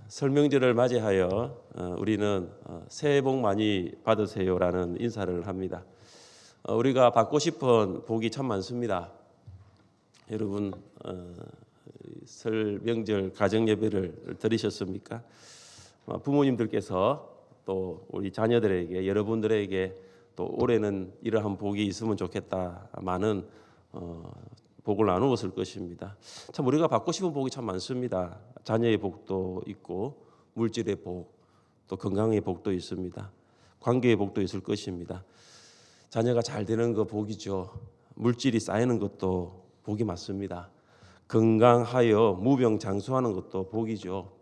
설명절을 맞이하여 우리는 새해 복 많이 받으세요라는 인사를 합니다. 우리가 받고 싶은 복이 참 많습니다. 여러분 설 명절 가정 예배를 들으셨습니까? 부모님들께서 또 우리 자녀들에게 여러분들에게 또 올해는 이러한 복이 있으면 좋겠다 많은 복을 나누었을 것입니다. 참 우리가 받고 싶은 복이 참 많습니다. 자녀의 복도 있고 물질의 복, 또 건강의 복도 있습니다. 관계의 복도 있을 것입니다. 자녀가 잘 되는 거 복이죠. 물질이 쌓이는 것도 복이 맞습니다. 건강하여 무병장수하는 것도 복이죠.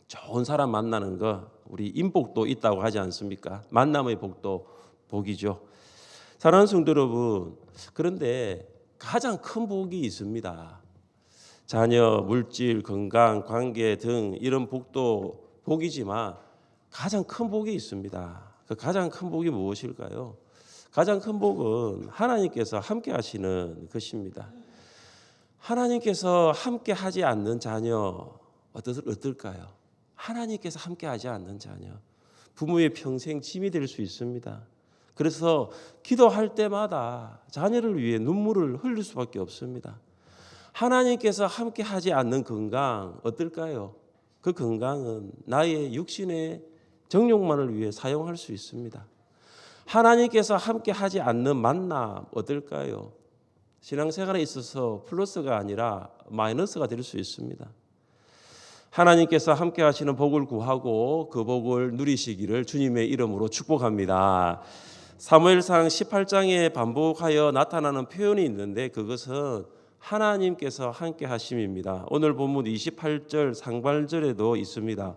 좋은 사람 만나는 거 우리 인복도 있다고 하지 않습니까? 만남의 복도 복이죠. 사랑하는 성도 여러분, 그런데 가장 큰 복이 있습니다. 자녀, 물질, 건강, 관계 등 이런 복도 복이지만 가장 큰 복이 있습니다. 그 가장 큰 복이 무엇일까요? 가장 큰 복은 하나님께서 함께 하시는 것입니다. 하나님께서 함께 하지 않는 자녀 어떨까요? 하나님께서 함께 하지 않는 자녀, 부모의 평생 짐이 될 수 있습니다. 그래서 기도할 때마다 자녀를 위해 눈물을 흘릴 수밖에 없습니다. 하나님께서 함께 하지 않는 건강 어떨까요? 그 건강은 나의 육신의 정욕만을 위해 사용할 수 있습니다. 하나님께서 함께 하지 않는 만남 어떨까요? 신앙생활에 있어서 플러스가 아니라 마이너스가 될 수 있습니다. 하나님께서 함께 하시는 복을 구하고 그 복을 누리시기를 주님의 이름으로 축복합니다. 사무엘상 18장에 반복하여 나타나는 표현이 있는데 그것은 하나님께서 함께 하심입니다. 오늘 본문 28절 상반절에도 있습니다.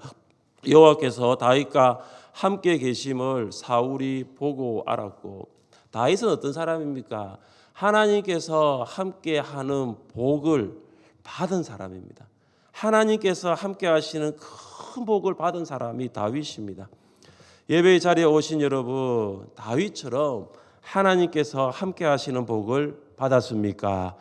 여호와께서 다윗과 함께 계심을 사울이 보고 알았고, 다윗은 어떤 사람입니까? 하나님께서 함께 하는 복을 받은 사람입니다. 하나님께서 함께 하시는 큰 복을 받은 사람이 다윗입니다. 예배의 자리에 오신 여러분, 다윗처럼 하나님께서 함께 하시는 복을 받았습니까?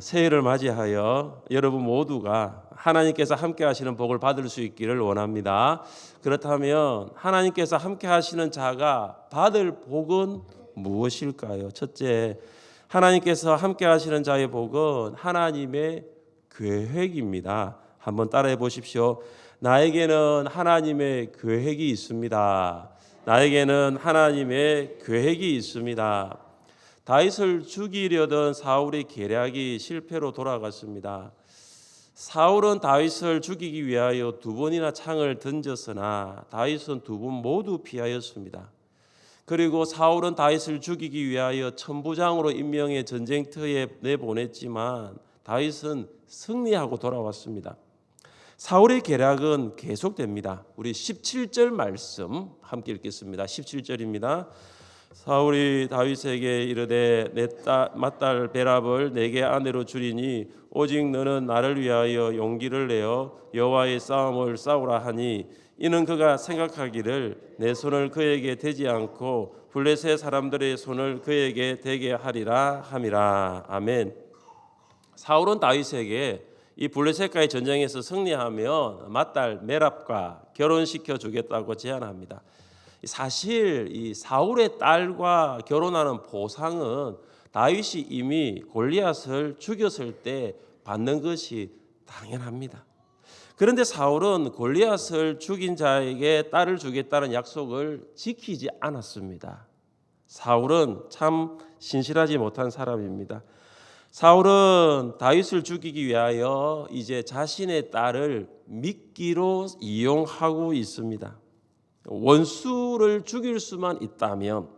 새해를 맞이하여 여러분 모두가 하나님께서 함께 하시는 복을 받을 수 있기를 원합니다. 그렇다면 하나님께서 함께 하시는 자가 받을 복은 무엇일까요? 첫째, 하나님께서 함께 하시는 자의 복은 하나님의 계획입니다. 한번 따라해 보십시오. 나에게는 하나님의 계획이 있습니다. 나에게는 하나님의 계획이 있습니다. 다윗을 죽이려던 사울의 계략이 실패로 돌아갔습니다. 사울은 다윗을 죽이기 위하여 2번이나 창을 던졌으나 다윗은 2번 모두 피하였습니다. 그리고 사울은 다윗을 죽이기 위하여 천부장으로 임명해 전쟁터에 내보냈지만 다윗은 승리하고 돌아왔습니다. 사울의 계략은 계속됩니다. 우리 17절 말씀 함께 읽겠습니다. 17절입니다. 사울이 다윗에게 이르되 내 맏딸 베랍을 내게 아내로 주리니 오직 너는 나를 위하여 용기를 내어 여호와의 싸움을 싸우라 하니 이는 그가 생각하기를 내 손을 그에게 대지 않고 블레셋 사람들의 손을 그에게 대게 하리라 함이라. 아멘. 사울은 다윗에게 이 블레셋과의 전쟁에서 승리하면 맏딸 메랍과 결혼시켜 주겠다고 제안합니다. 사실 이 사울의 딸과 결혼하는 보상은 다윗이 이미 골리앗을 죽였을 때 받는 것이 당연합니다. 그런데 사울은 골리앗을 죽인 자에게 딸을 주겠다는 약속을 지키지 않았습니다. 사울은 참 신실하지 못한 사람입니다. 사울은 다윗을 죽이기 위하여 이제 자신의 딸을 미끼로 이용하고 있습니다. 원수를 죽일 수만 있다면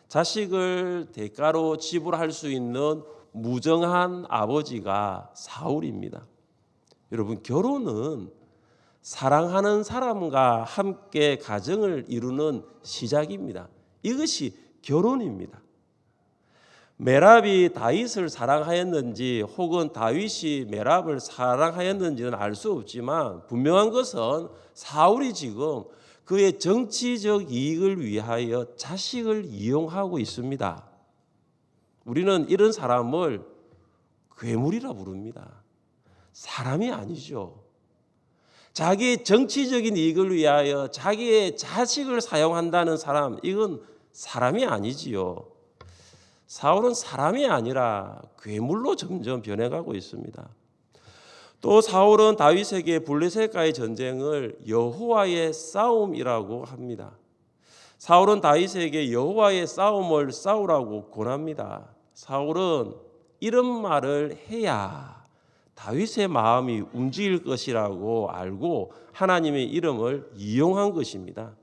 자식을 대가로 지불할 수 있는 무정한 아버지가 사울입니다. 여러분, 결혼은 사랑하는 사람과 함께 가정을 이루는 시작입니다. 이것이 결혼입니다. 메랍이 다윗을 사랑하였는지 혹은 다윗이 메랍을 사랑하였는지는 알 수 없지만 분명한 것은 사울이 지금 그의 정치적 이익을 위하여 자식을 이용하고 있습니다. 우리는 이런 사람을 괴물이라 부릅니다. 사람이 아니죠. 자기의 정치적인 이익을 위하여 자기의 자식을 사용한다는 사람, 이건 사람이 아니지요. 사울은 사람이 아니라 괴물로 점점 변해가고 있습니다. 또 사울은 다윗에게 블레셋과의 전쟁을 여호와의 싸움이라고 합니다. 사울은 다윗에게 여호와의 싸움을 싸우라고 권합니다. 사울은 이런 말을 해야 다윗의 마음이 움직일 것이라고 알고 하나님의 이름을 이용한 것입니다.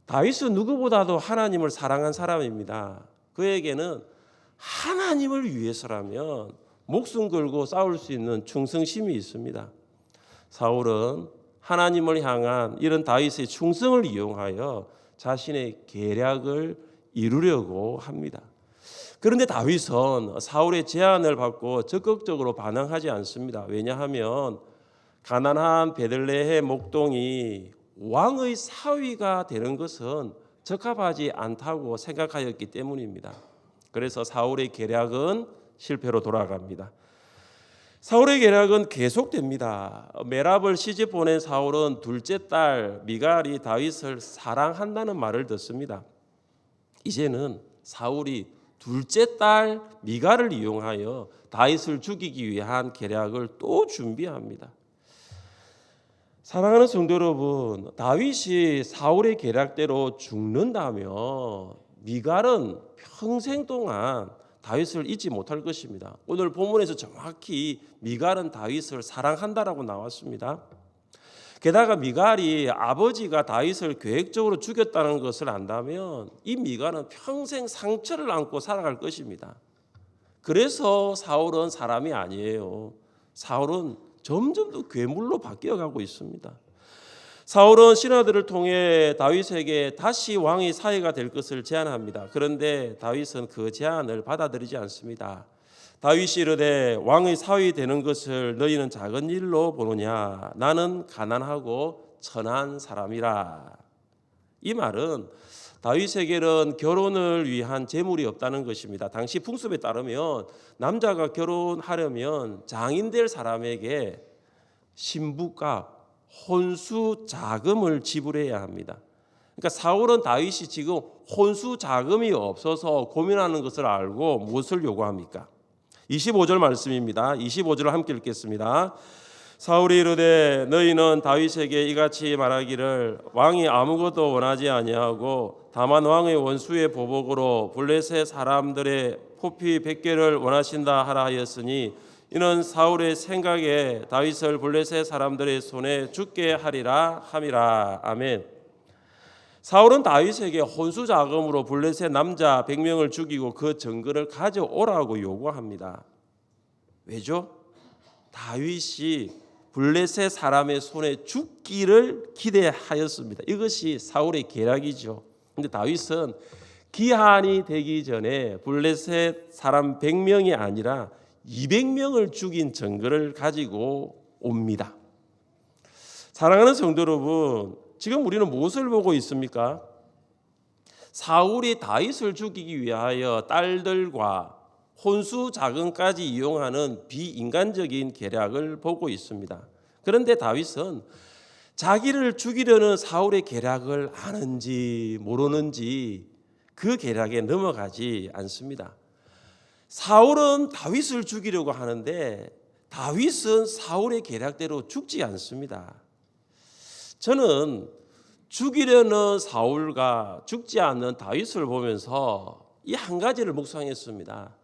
다윗은 누구보다도 하나님을 사랑한 사람입니다. 그에게는 하나님을 위해서라면 목숨 걸고 싸울 수 있는 충성심이 있습니다. 사울은 하나님을 향한 이런 다윗의 충성을 이용하여 자신의 계략을 이루려고 합니다. 그런데 다윗은 사울의 제안을 받고 적극적으로 반응하지 않습니다. 왜냐하면 가난한 베들레헴 목동이 왕의 사위가 되는 것은 적합하지 않다고 생각하였기 때문입니다. 그래서 사울의 계략은 실패로 돌아갑니다. 사울의 계략은 계속됩니다. 메랍을 시집 보낸 사울은 둘째 딸 미갈이 다윗을 사랑한다는 말을 듣습니다. 이제는 사울이 둘째 딸 미갈을 이용하여 다윗을 죽이기 위한 계략을 또 준비합니다. 사랑하는 성도 여러분, 다윗이 사울의 계략대로 죽는다면 미갈은 평생 동안 다윗을 잊지 못할 것입니다. 오늘 본문에서 정확히 미갈은 다윗을 사랑한다라고 나왔습니다. 게다가 미갈이 아버지가 다윗을 계획적으로 죽였다는 것을 안다면 이 미갈은 평생 상처를 안고 살아갈 것입니다. 그래서 사울은 사람이 아니에요. 사울은 점점 더 괴물로 바뀌어가고 있습니다. 사울은 신하들을 통해 다윗에게 다시 왕의 사위가 될 것을 제안합니다. 그런데 다윗은 그 제안을 받아들이지 않습니다. 다윗이 이르되 왕의 사위 되는 것을 너희는 작은 일로 보느냐? 나는 가난하고 천한 사람이라. 이 말은 다윗에게는 결혼을 위한 재물이 없다는 것입니다. 당시 풍습에 따르면 남자가 결혼하려면 장인 될 사람에게 신부값, 혼수 자금을 지불해야 합니다. 그러니까 사울은 다윗이 지금 혼수 자금이 없어서 고민하는 것을 알고 무엇을 요구합니까? 25절 말씀입니다. 25절을 함께 읽겠습니다. 사울이 이르되 너희는 다윗에게 이같이 말하기를 왕이 아무것도 원하지 아니하고 다만 왕의 원수의 보복으로 블레셋 사람들의 포피 100개를 원하신다 하라 하였으니 이는 사울의 생각에 다윗을 블레셋 사람들의 손에 죽게 하리라 함이라. 아멘. 사울은 다윗에게 혼수 자금으로 블레셋 남자 100명을 죽이고 그 증거를 가져오라고 요구합니다. 왜죠? 다윗이 블레셋 사람의 손에 죽기를 기대하였습니다. 이것이 사울의 계략이죠. 그런데 다윗은 기한이 되기 전에 블레셋 사람 100명이 아니라 200명을 죽인 증거를 가지고 옵니다. 사랑하는 성도 여러분, 지금 우리는 무엇을 보고 있습니까? 사울이 다윗을 죽이기 위하여 딸들과 혼수 자금까지 이용하는 비인간적인 계략을 보고 있습니다. 그런데 다윗은 자기를 죽이려는 사울의 계략을 아는지 모르는지 그 계략에 넘어가지 않습니다. 사울은 다윗을 죽이려고 하는데 다윗은 사울의 계략대로 죽지 않습니다. 저는 죽이려는 사울과 죽지 않는 다윗을 보면서 이 한 가지를 묵상했습니다.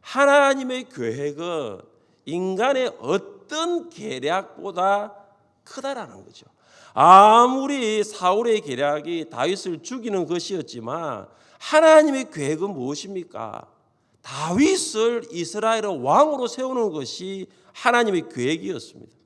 하나님의 계획은 인간의 어떤 계략보다 크다라는 거죠. 아무리 사울의 계략이 다윗을 죽이는 것이었지만 하나님의 계획은 무엇입니까? 다윗을 이스라엘의 왕으로 세우는 것이 하나님의 계획이었습니다.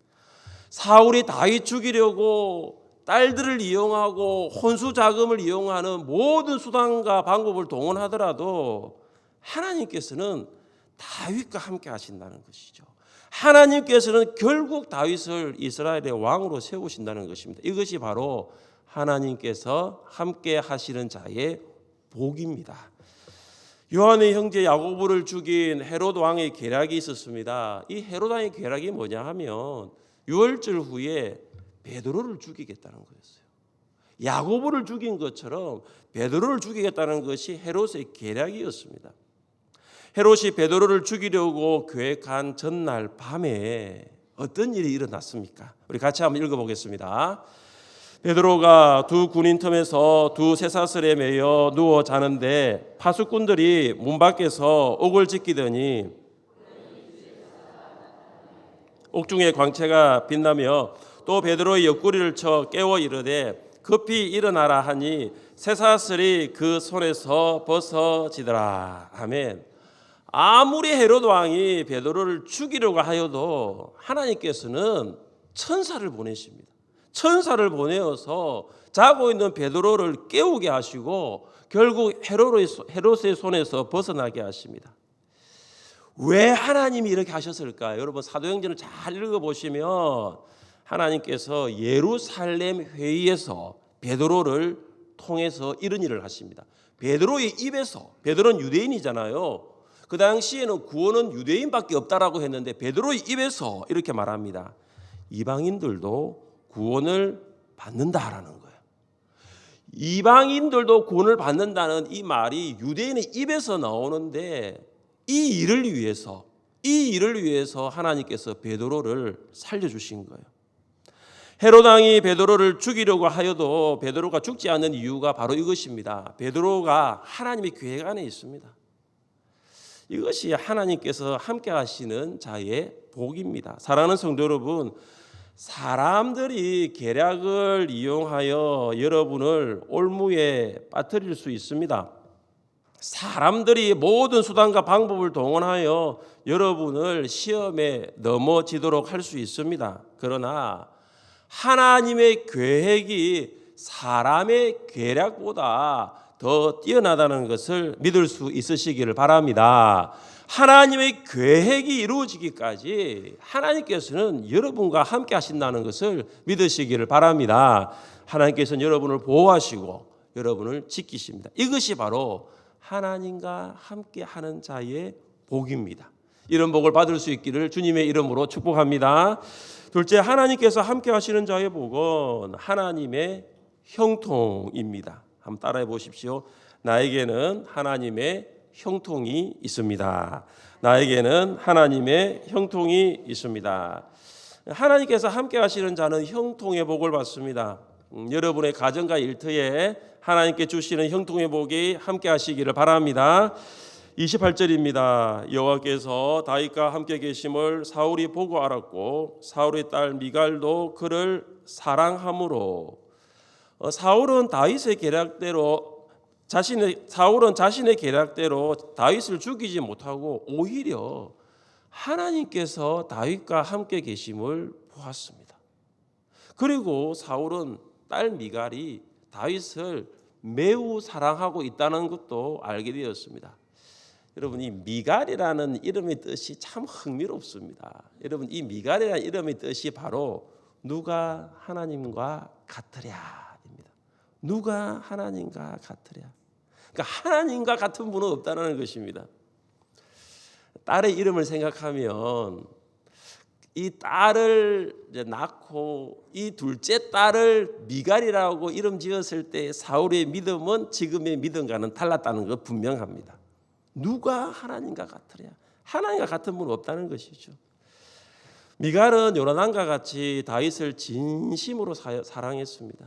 사울이 다윗 죽이려고 딸들을 이용하고 혼수 자금을 이용하는 모든 수단과 방법을 동원하더라도 하나님께서는 다윗과 함께 하신다는 것이죠. 하나님께서는 결국 다윗을 이스라엘의 왕으로 세우신다는 것입니다. 이것이 바로 하나님께서 함께 하시는 자의 복입니다. 요한의 형제 야고보를 죽인 헤롯 왕의 계략이 있었습니다. 이 헤롯 왕의 계략이 뭐냐 하면 유월절 후에 베드로를 죽이겠다는 거였어요. 야고보를 죽인 것처럼 베드로를 죽이겠다는 것이 헤롯의 계략이었습니다. 헤롯이 베드로를 죽이려고 계획한 전날 밤에 어떤 일이 일어났습니까? 우리 같이 한번 읽어보겠습니다. 베드로가 두 군인 틈에서 두 쇠사슬에 매여 누워 자는데 파수꾼들이 문 밖에서 옥을 지키더니 옥중에 광채가 빛나며 또 베드로의 옆구리를 쳐 깨워 이르되 급히 일어나라 하니 쇠사슬이 그 손에서 벗어지더라. 아멘. 아무리 헤롯 왕이 베드로를 죽이려고 하여도 하나님께서는 천사를 보내십니다. 천사를 보내어서 자고 있는 베드로를 깨우게 하시고 결국 헤롯의 손에서 벗어나게 하십니다. 왜 하나님이 이렇게 하셨을까요? 여러분 사도행전을 잘 읽어보시면 하나님께서 예루살렘 회의에서 베드로를 통해서 이런 일을 하십니다. 베드로의 입에서, 베드로는 유대인이잖아요. 그 당시에는 구원은 유대인밖에 없다라고 했는데 베드로의 입에서 이렇게 말합니다. 이방인들도 구원을 받는다라는 거예요. 이방인들도 구원을 받는다는 이 말이 유대인의 입에서 나오는데 이 일을 위해서 하나님께서 베드로를 살려주신 거예요. 헤롯 왕이 베드로를 죽이려고 하여도 베드로가 죽지 않는 이유가 바로 이것입니다. 베드로가 하나님의 계획 안에 있습니다. 이것이 하나님께서 함께 하시는 자의 복입니다. 사랑하는 성도 여러분, 사람들이 계략을 이용하여 여러분을 올무에 빠뜨릴 수 있습니다. 사람들이 모든 수단과 방법을 동원하여 여러분을 시험에 넘어지도록 할 수 있습니다. 그러나 하나님의 계획이 사람의 계략보다 더 뛰어나다는 것을 믿을 수 있으시기를 바랍니다. 하나님의 계획이 이루어지기까지 하나님께서는 여러분과 함께 하신다는 것을 믿으시기를 바랍니다. 하나님께서는 여러분을 보호하시고 여러분을 지키십니다. 이것이 바로 하나님과 함께 하는 자의 복입니다. 이런 복을 받을 수 있기를 주님의 이름으로 축복합니다. 둘째, 하나님께서 함께 하시는 자의 복은 하나님의 형통입니다. 한번 따라해 보십시오. 나에게는 하나님의 형통이 있습니다. 나에게는 하나님의 형통이 있습니다. 하나님께서 함께 하시는 자는 형통의 복을 받습니다. 여러분의 가정과 일터에 하나님께 주시는 형통의 복이 함께 하시기를 바랍니다. 28절입니다. 여호와께서 다윗과 함께 계심을 사울이 보고 알았고 사울의 딸 미갈도 그를 사랑함으로 사울은 자신의 계략대로 다윗을 죽이지 못하고 오히려 하나님께서 다윗과 함께 계심을 보았습니다. 그리고 사울은 딸 미갈이 다윗을 매우 사랑하고 있다는 것도 알게 되었습니다. 여러분, 이 미갈이라는 이름의 뜻이 참 흥미롭습니다. 여러분, 이 미갈이라는 이름의 뜻이 바로 누가 하나님과 같으랴입니다. 누가 하나님과 같으랴. 그러니까 하나님과 같은 분은 없다는 것입니다. 딸의 이름을 생각하면 이 딸을 이제 낳고 이 둘째 딸을 미갈이라고 이름 지었을 때 사울의 믿음은 지금의 믿음과는 달랐다는 것 분명합니다. 누가 하나님과 같으랴? 하나님과 같은 분은 없다는 것이죠. 미갈은 요나단과 같이 다윗을 진심으로 사랑했습니다.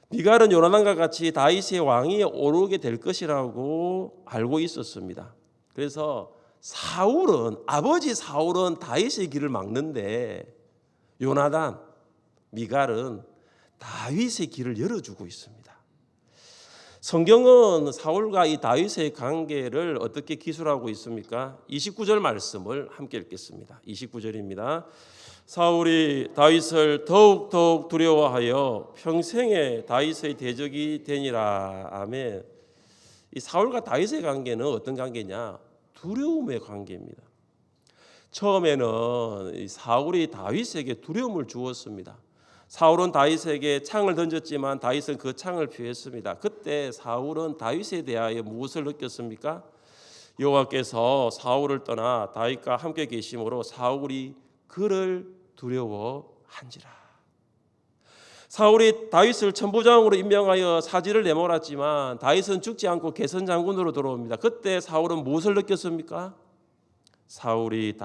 미갈은 요나단과 같이 다윗의 왕이 오르게 될 것이라고 알고 있었습니다. 그래서 아버지 사울은 다윗의 길을 막는데 요나단, 미갈은 다윗의 길을 열어주고 있습니다. 성경은 사울과 이 다윗의 관계를 어떻게 기술하고 있습니까? 29절 말씀을 함께 읽겠습니다. 29절입니다. 사울이 다윗을 더욱 두려워하여 평생에 다윗의 대적이 되니라. 아멘. 이 사울과 다윗의 관계는 어떤 관계냐? 두려움의 관계입니다. 처음에는 이 사울이 다윗에게 두려움을 주었습니다. 사울은 다윗에게 창을 던졌지만 다윗은 그 창을 피했습니다. 그때 사울은 다윗에 대하여 무엇을 느꼈습니까? 여호와께서 사울을 떠나 다윗과 함께 계심으로 사울이 그를 두려워한지라. 사울이 다윗을 천부장으로 임명하여 사지를 내몰았지만 다윗은 죽지 않고 개선 장군으로 돌아옵니다. 그때 사울은 무엇을 느꼈습니까? 사울이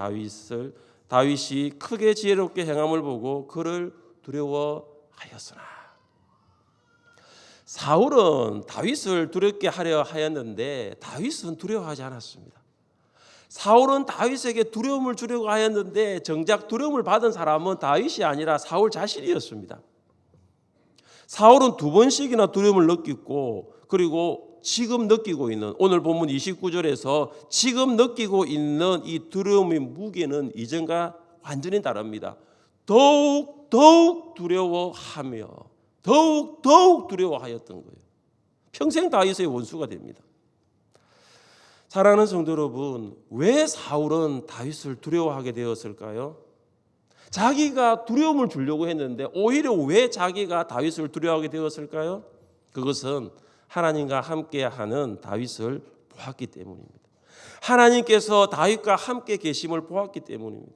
다윗이 크게 지혜롭게 행함을 보고 그를 두려워하였으나, 사울은 다윗을 두렵게 하려 하였는데 다윗은 두려워하지 않았습니다. 사울은 다윗에게 두려움을 주려고 하였는데 정작 두려움을 받은 사람은 다윗이 아니라 사울 자신이었습니다. 사울은 두 번씩이나 두려움을 느끼고, 그리고 지금 느끼고 있는, 오늘 본문 29절에서 지금 느끼고 있는 이 두려움의 무게는 이전과 완전히 다릅니다. 더욱 두려워하며 더욱 두려워하였던 거예요. 평생 다윗의 원수가 됩니다. 사랑하는 성도 여러분, 왜 사울은 다윗을 두려워하게 되었을까요? 자기가 두려움을 주려고 했는데 오히려 왜 자기가 다윗을 두려워하게 되었을까요? 그것은 하나님과 함께하는 다윗을 보았기 때문입니다. 하나님께서 다윗과 함께 계심을 보았기 때문입니다.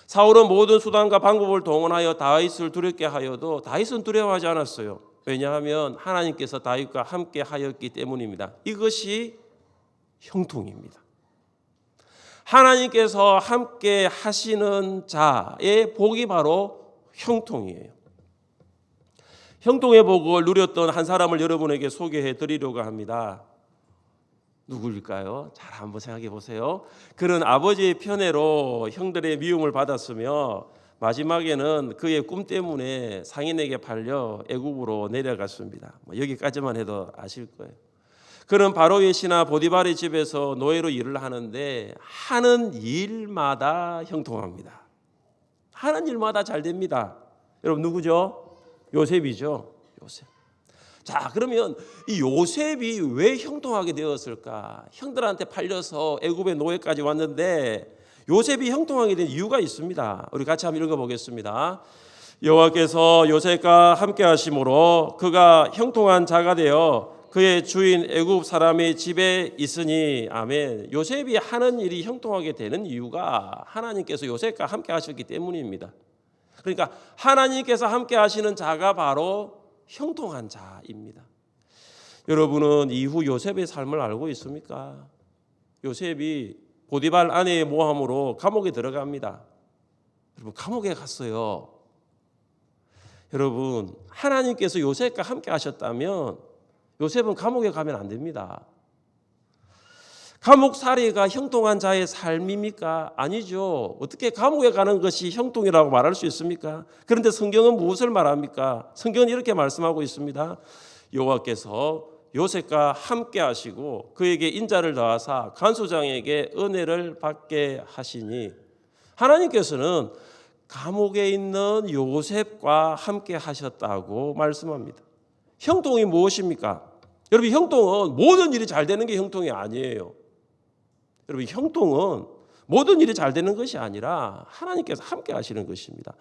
사울은 모든 수단과 방법을 동원하여 다윗을 두렵게 하여도 다윗은 두려워하지 않았어요. 왜냐하면 하나님께서 다윗과 함께 하였기 때문입니다. 이것이 형통입니다. 하나님께서 함께 하시는 자의 복이 바로 형통이에요. 형통의 복을 누렸던 한 사람을 여러분에게 소개해 드리려고 합니다. 누구일까요? 잘 한번 생각해 보세요. 그는 아버지의 편애로 형들의 미움을 받았으며 마지막에는 그의 꿈 때문에 상인에게 팔려 애굽으로 내려갔습니다. 여기까지만 해도 아실 거예요. 그는 바로의 신하 보디발의 집에서 노예로 일을 하는데 하는 일마다 형통합니다. 하는 일마다 잘 됩니다. 여러분 누구죠? 요셉이죠. 요셉. 자, 그러면 이 요셉이 왜 형통하게 되었을까? 형들한테 팔려서 애굽의 노예까지 왔는데 요셉이 형통하게 된 이유가 있습니다. 우리 같이 한번 읽어보겠습니다. 여호와께서 요셉과 함께 하심으로 그가 형통한 자가 되어 그의 주인 애굽 사람의 집에 있으니. 아멘. 요셉이 하는 일이 형통하게 되는 이유가 하나님께서 요셉과 함께 하셨기 때문입니다. 그러니까 하나님께서 함께 하시는 자가 바로 형통한 자입니다. 여러분은 이후 요셉의 삶을 알고 있습니까? 요셉이 보디발 아내의 모함으로 감옥에 들어갑니다. 여러분 감옥에 갔어요. 여러분 하나님께서 요셉과 함께 하셨다면 요셉은 감옥에 가면 안 됩니다. 감옥살이가 형통한 자의 삶입니까? 아니죠. 어떻게 감옥에 가는 것이 형통이라고 말할 수 있습니까? 그런데 성경은 무엇을 말합니까? 성경은 이렇게 말씀하고 있습니다. 여호와께서 요셉과 함께 하시고 그에게 인자를 더하사 간수장에게 은혜를 받게 하시니. 하나님께서는 감옥에 있는 요셉과 함께 하셨다고 말씀합니다. 형통이 무엇입니까? 여러분 형통은 모든 일이 잘 되는 게 형통이 아니에요. 여러분 형통은 모든 일이 잘 되는 것이 아니라 하나님께서 함께 하시는 것입니다.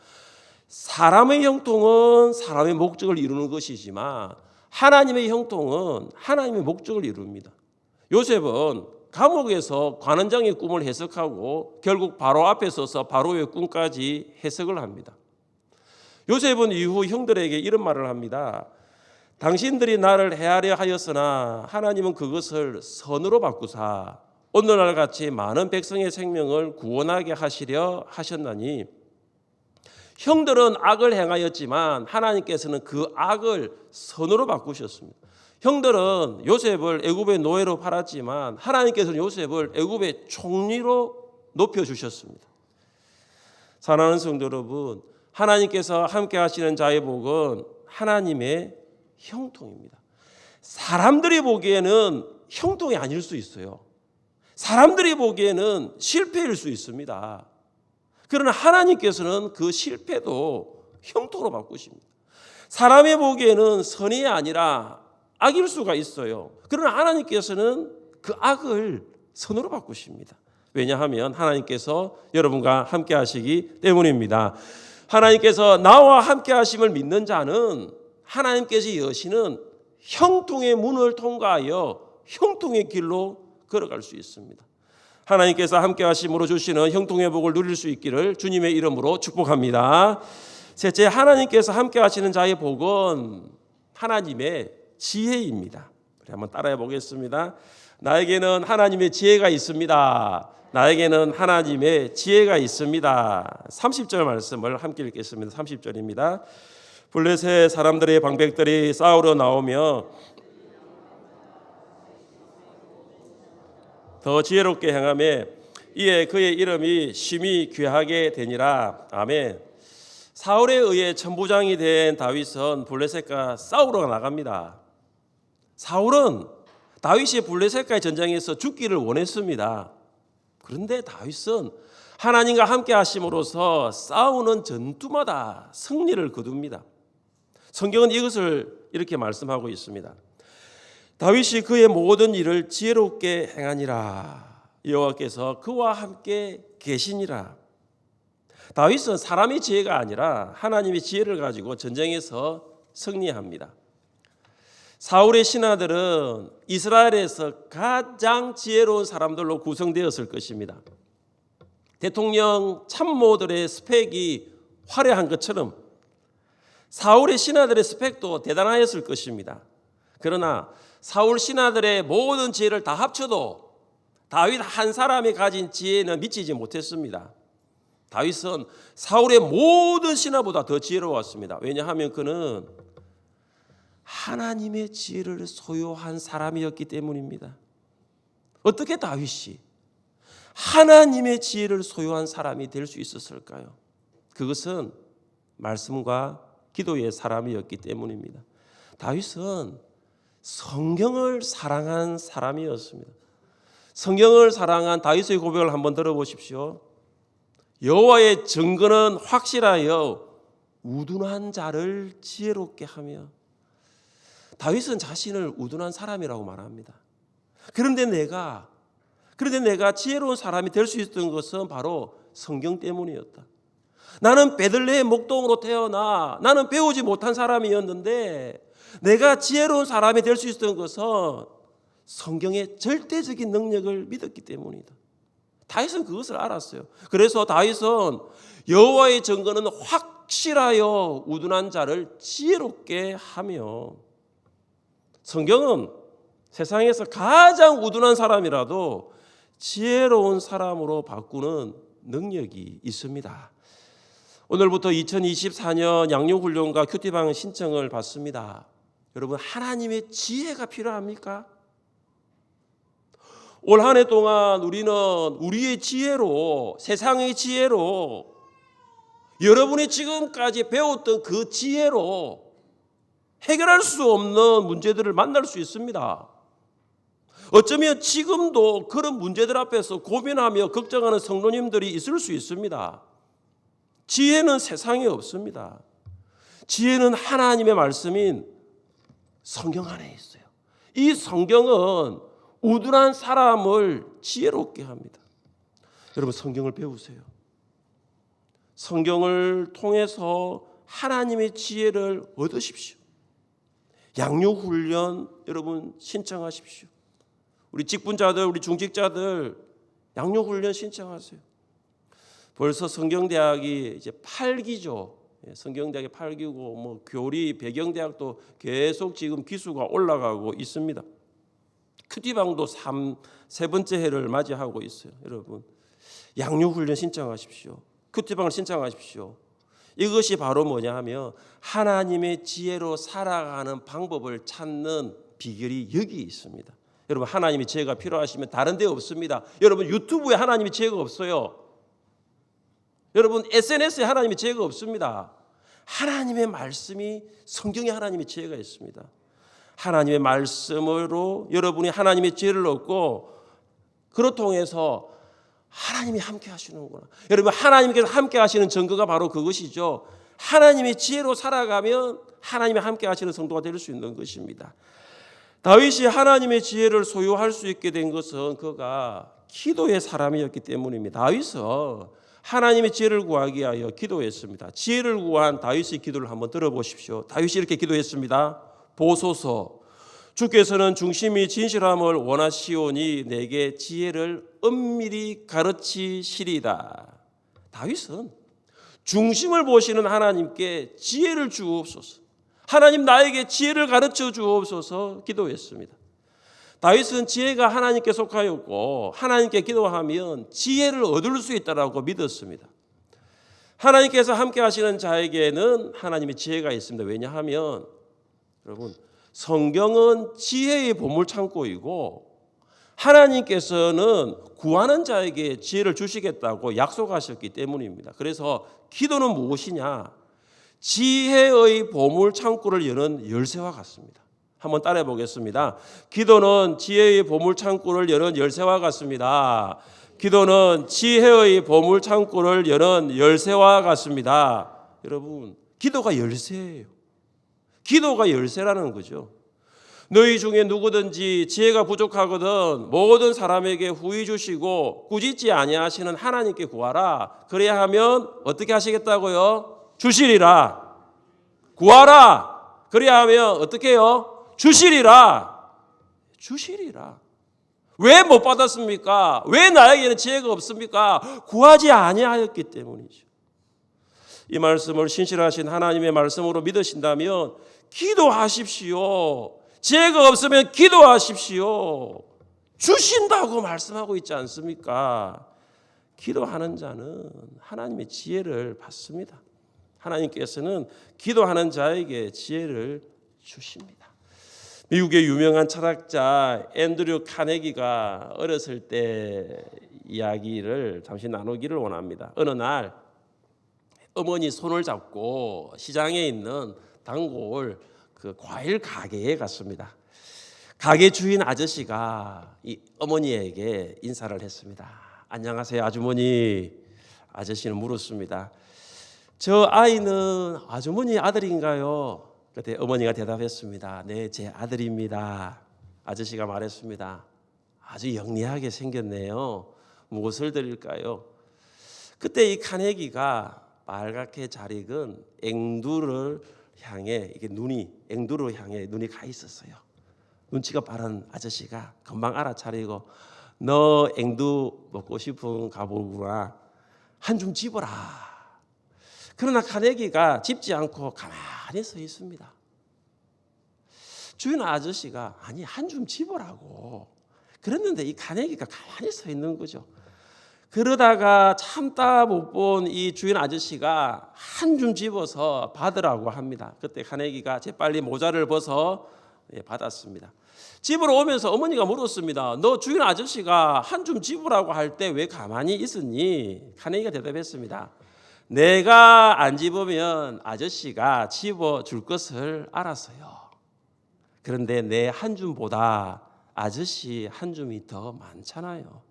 사람의 형통은 사람의 목적을 이루는 것이지만 하나님의 형통은 하나님의 목적을 이룹니다. 요셉은 감옥에서 관원장의 꿈을 해석하고 결국 바로 앞에 서서 바로의 꿈까지 해석을 합니다. 요셉은 이후 형들에게 이런 말을 합니다. 당신들이 나를 해하려 하였으나 하나님은 그것을 선으로 바꾸사 오늘날 같이 많은 백성의 생명을 구원하게 하시려 하셨나니. 형들은 악을 행하였지만 하나님께서는 그 악을 선으로 바꾸셨습니다. 형들은 요셉을 애굽의 노예로 팔았지만 하나님께서는 요셉을 애굽의 총리로 높여주셨습니다. 사랑하는 성도 여러분, 하나님께서 함께 하시는 자의 복은 하나님의 형통입니다. 사람들이 보기에는 형통이 아닐 수 있어요. 사람들이 보기에는 실패일 수 있습니다. 그러나 하나님께서는 그 실패도 형통으로 바꾸십니다. 사람이 보기에는 선이 아니라 악일 수가 있어요. 그러나 하나님께서는 그 악을 선으로 바꾸십니다. 왜냐하면 하나님께서 여러분과 함께 하시기 때문입니다. 하나님께서 나와 함께 하심을 믿는 자는 하나님께서 여시는 형통의 문을 통과하여 형통의 길로 걸어갈 수 있습니다. 하나님께서 함께 하심으로 주시는 형통의 복을 누릴 수 있기를 주님의 이름으로 축복합니다. 셋째, 하나님께서 함께 하시는 자의 복은 하나님의 지혜입니다. 한번 따라해 보겠습니다. 나에게는 하나님의 지혜가 있습니다. 나에게는 하나님의 지혜가 있습니다. 30절 말씀을 함께 읽겠습니다. 30절입니다. 블레셋 사람들의 방백들이 싸우러 나오며 더 지혜롭게 행하며 이에 그의 이름이 심히 귀하게 되니라. 아멘. 사울에 의해 천부장이 된 다윗은 블레셋과 싸우러 나갑니다. 사울은 다윗이 블레셋과의 전쟁에서 죽기를 원했습니다. 그런데 다윗은 하나님과 함께 하심으로써 싸우는 전투마다 승리를 거둡니다. 성경은 이것을 이렇게 말씀하고 있습니다. 다윗이 그의 모든 일을 지혜롭게 행하니라. 여호와께서 그와 함께 계시니라. 다윗은 사람의 지혜가 아니라 하나님의 지혜를 가지고 전쟁에서 승리합니다. 사울의 신하들은 이스라엘에서 가장 지혜로운 사람들로 구성되었을 것입니다. 대통령 참모들의 스펙이 화려한 것처럼 사울의 신하들의 스펙도 대단하였을 것입니다. 그러나 사울 신하들의 모든 지혜를 다 합쳐도 다윗 한 사람이 가진 지혜는 미치지 못했습니다. 다윗은 사울의 모든 신하보다 더 지혜로웠습니다. 왜냐하면 그는 하나님의 지혜를 소유한 사람이었기 때문입니다. 어떻게 다윗이 하나님의 지혜를 소유한 사람이 될 수 있었을까요? 그것은 말씀과 기도의 사람이었기 때문입니다. 다윗은 성경을 사랑한 사람이었습니다. 성경을 사랑한 다윗의 고백을 한번 들어보십시오. 여호와의 증거는 확실하여 우둔한 자를 지혜롭게 하며. 다윗은 자신을 우둔한 사람이라고 말합니다. 그런데 내가 지혜로운 사람이 될 수 있었던 것은 바로 성경 때문이었다. 나는 베들레헴 목동으로 태어나 나는 배우지 못한 사람이었는데 내가 지혜로운 사람이 될 수 있었던 것은 성경의 절대적인 능력을 믿었기 때문이다. 다윗은 그것을 알았어요. 그래서 다윗은 여호와의 증거는 확실하여 우둔한 자를 지혜롭게 하며. 성경은 세상에서 가장 우둔한 사람이라도 지혜로운 사람으로 바꾸는 능력이 있습니다. 오늘부터 2024년 양육훈련과 큐티방 신청을 받습니다. 여러분, 하나님의 지혜가 필요합니까? 올 한 해 동안 우리는 우리의 지혜로, 세상의 지혜로, 여러분이 지금까지 배웠던 그 지혜로 해결할 수 없는 문제들을 만날 수 있습니다. 어쩌면 지금도 그런 문제들 앞에서 고민하며 걱정하는 성도님들이 있을 수 있습니다. 지혜는 세상에 없습니다. 지혜는 하나님의 말씀인 성경 안에 있어요. 이 성경은 우둔한 사람을 지혜롭게 합니다. 여러분, 성경을 배우세요. 성경을 통해서 하나님의 지혜를 얻으십시오. 양육훈련 여러분 신청하십시오. 우리 직분자들, 우리 중직자들 양육훈련 신청하세요. 벌써 성경대학이 이제 8기죠. 성경대학이 8기고 뭐 교리 배경대학도 계속 지금 기수가 올라가고 있습니다. 큐티방도 세 번째 해를 맞이하고 있어요. 여러분, 양육훈련 신청하십시오. 큐티방을 신청하십시오. 이것이 바로 뭐냐 하면 하나님의 지혜로 살아가는 방법을 찾는 비결이 여기 있습니다. 여러분, 하나님의 지혜가 필요하시면 다른 데 없습니다. 여러분, 유튜브에 하나님의 지혜가 없어요. 여러분, SNS에 하나님의 지혜가 없습니다. 하나님의 말씀이, 성경에 하나님의 지혜가 있습니다. 하나님의 말씀으로 여러분이 하나님의 지혜를 얻고 그로 통해서 하나님이 함께 하시는구나. 여러분, 하나님께서 함께 하시는 증거가 바로 그것이죠. 하나님의 지혜로 살아가면 하나님이 함께 하시는 성도가 될 수 있는 것입니다. 다윗이 하나님의 지혜를 소유할 수 있게 된 것은 그가 기도의 사람이었기 때문입니다. 다윗은 하나님의 지혜를 구하기 위하여 기도했습니다. 지혜를 구한 다윗의 기도를 한번 들어보십시오. 다윗이 이렇게 기도했습니다. 보소서, 주께서는 중심이 진실함을 원하시오니 내게 지혜를 엄밀히 가르치시리다. 다윗은 중심을 보시는 하나님께 지혜를 주옵소서. 하나님 나에게 지혜를 가르쳐 주옵소서 기도했습니다. 다윗은 지혜가 하나님께 속하였고 하나님께 기도하면 지혜를 얻을 수 있다라고 믿었습니다. 하나님께서 함께 하시는 자에게는 하나님의 지혜가 있습니다. 왜냐하면 여러분 성경은 지혜의 보물창고이고 하나님께서는 구하는 자에게 지혜를 주시겠다고 약속하셨기 때문입니다. 그래서 기도는 무엇이냐? 지혜의 보물창고를 여는 열쇠와 같습니다. 한번 따라해 보겠습니다. 기도는 지혜의 보물창고를 여는 열쇠와 같습니다. 기도는 지혜의 보물창고를 여는 열쇠와 같습니다. 여러분, 기도가 열쇠예요. 기도가 열쇠라는 거죠. 너희 중에 누구든지 지혜가 부족하거든 모든 사람에게 후히 주시고 꾸짖지 아니하시는 하나님께 구하라. 그래야 하면 어떻게 하시겠다고요? 주시리라. 구하라. 그래야 하면 어떻게 해요? 주시리라. 주시리라. 왜 못 받았습니까? 왜 나에게는 지혜가 없습니까? 구하지 아니하였기 때문이죠. 이 말씀을 신실하신 하나님의 말씀으로 믿으신다면 기도하십시오. 지혜가 없으면 기도하십시오. 주신다고 말씀하고 있지 않습니까? 기도하는 자는 하나님의 지혜를 받습니다. 하나님께서는 기도하는 자에게 지혜를 주십니다. 미국의 유명한 철학자 앤드류 카네기가 어렸을 때 이야기를 잠시 나누기를 원합니다. 어느 날 어머니 손을 잡고 시장에 있는 단골 그 과일 가게에 갔습니다. 가게 주인 아저씨가 이 어머니에게 인사를 했습니다. 안녕하세요, 아주머니. 아저씨는 물었습니다. 저 아이는 아주머니 아들인가요? 그때 어머니가 대답했습니다. 네, 제 아들입니다. 아저씨가 말했습니다. 아주 영리하게 생겼네요. 무엇을 드릴까요? 그때 이 카네기가 빨갛게 잘 익은 앵두를 향해 앵두를 향해 눈이 가 있었어요. 눈치가 빠른 아저씨가 금방 알아차리고 너 앵두 먹고 싶은가 보구나. 한 줌 집어라. 그러나 카네기가 집지 않고 가만히 서 있습니다. 주인 아저씨가 아니 한 줌 집어라고 그랬는데 이 카네기가 가만히 서 있는 거죠. 그러다가 참다 못 본 이 주인 아저씨가 한 줌 집어서 받으라고 합니다. 그때 카네기가 재빨리 모자를 벗어 받았습니다. 집으로 오면서 어머니가 물었습니다. 너 주인 아저씨가 한 줌 집으라고 할 때 왜 가만히 있었니? 카네기가 대답했습니다. 내가 안 집으면 아저씨가 집어줄 것을 알았어요. 그런데 내 한 줌보다 아저씨 한 줌이 더 많잖아요.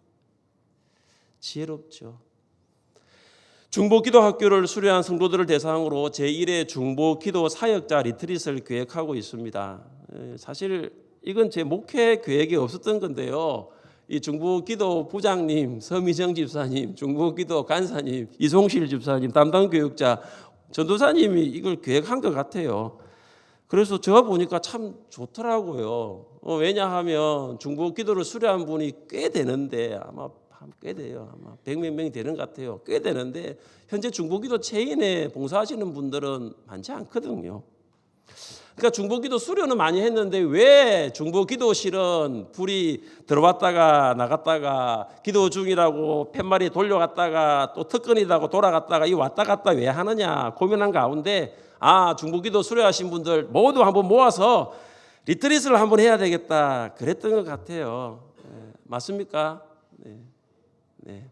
지혜롭죠. 중보기도 학교를 수료한 성도들을 대상으로 제1회 중보기도 사역자 리트릿을 계획하고 있습니다. 사실 이건 제 목회 계획에 없었던 건데요. 이 중보기도 부장님, 서미정 집사님, 중보기도 간사님, 이송실 집사님, 담당 교육자, 전도사님이 이걸 계획한 것 같아요. 그래서 제가 보니까 참 좋더라고요. 왜냐하면 중보기도를 수료한 분이 꽤 되는데 아마 꽤 돼요. 아마 100몇 명이 되는 것 같아요. 꽤 되는데 현재 중보기도 체인에 봉사하시는 분들은 많지 않거든요. 그러니까 중보기도 수료는 많이 했는데 왜 중보기도실은 불이 들어왔다가 나갔다가 기도 중이라고 팻말이 돌려갔다가 또 특근이라고 돌아갔다가 이 왔다 갔다 왜 하느냐 고민한 가운데 중보기도 수료하신 분들 모두 한번 모아서 리트릿을 한번 해야 되겠다 그랬던 것 같아요. 네, 맞습니까? 네.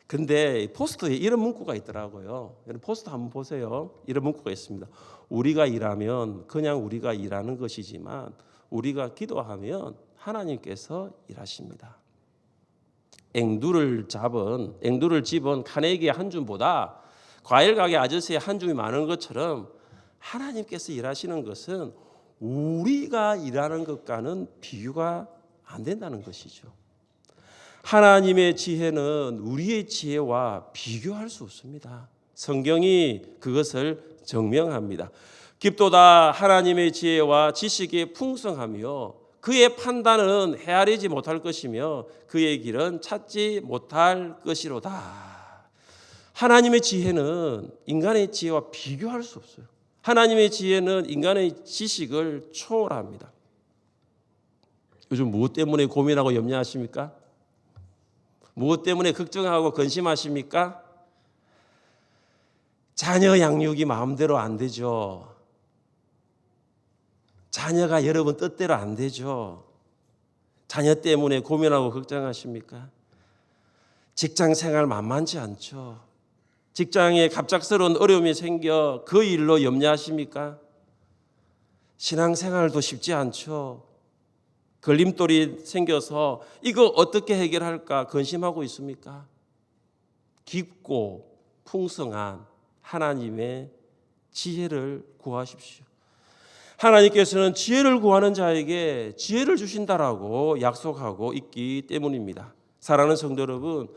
근데 포스터에 이런 문구가 있더라고요. 포스터 한번 보세요. 이런 문구가 있습니다. 우리가 일하면 그냥 우리가 일하는 것이지만 우리가 기도하면 하나님께서 일하십니다. 앵두를 집은 카네기의 한 줌보다 과일 가게 아저씨의 한 줌이 많은 것처럼 하나님께서 일하시는 것은 우리가 일하는 것과는 비교가 안 된다는 것이죠. 하나님의 지혜는 우리의 지혜와 비교할 수 없습니다. 성경이 그것을 증명합니다. 깊도다 하나님의 지혜와 지식이 풍성하며 그의 판단은 헤아리지 못할 것이며 그의 길은 찾지 못할 것이로다. 하나님의 지혜는 인간의 지혜와 비교할 수 없어요. 하나님의 지혜는 인간의 지식을 초월합니다. 요즘 무엇 때문에 고민하고 염려하십니까? 무엇 때문에 걱정하고 근심하십니까? 자녀 양육이 마음대로 안 되죠. 자녀가 여러분 뜻대로 안 되죠. 자녀 때문에 고민하고 걱정하십니까? 직장 생활 만만치 않죠. 직장에 갑작스러운 어려움이 생겨 그 일로 염려하십니까? 신앙생활도 쉽지 않죠. 걸림돌이 생겨서 이거 어떻게 해결할까 근심하고 있습니까? 깊고 풍성한 하나님의 지혜를 구하십시오. 하나님께서는 지혜를 구하는 자에게 지혜를 주신다라고 약속하고 있기 때문입니다. 사랑하는 성도 여러분,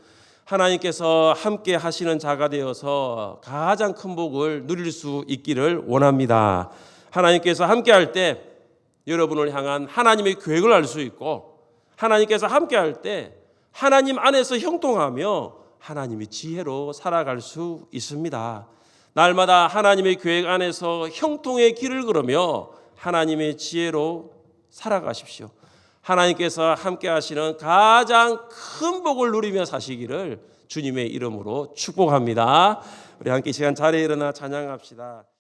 하나님께서 함께 하시는 자가 되어서 가장 큰 복을 누릴 수 있기를 원합니다. 하나님께서 함께 할 때 여러분을 향한 하나님의 계획을 알 수 있고, 하나님께서 함께 할 때 하나님 안에서 형통하며 하나님의 지혜로 살아갈 수 있습니다. 날마다 하나님의 계획 안에서 형통의 길을 걸으며 하나님의 지혜로 살아가십시오. 하나님께서 함께 하시는 가장 큰 복을 누리며 사시기를 주님의 이름으로 축복합니다. 우리 함께 이 시간 자리에 일어나 찬양합시다.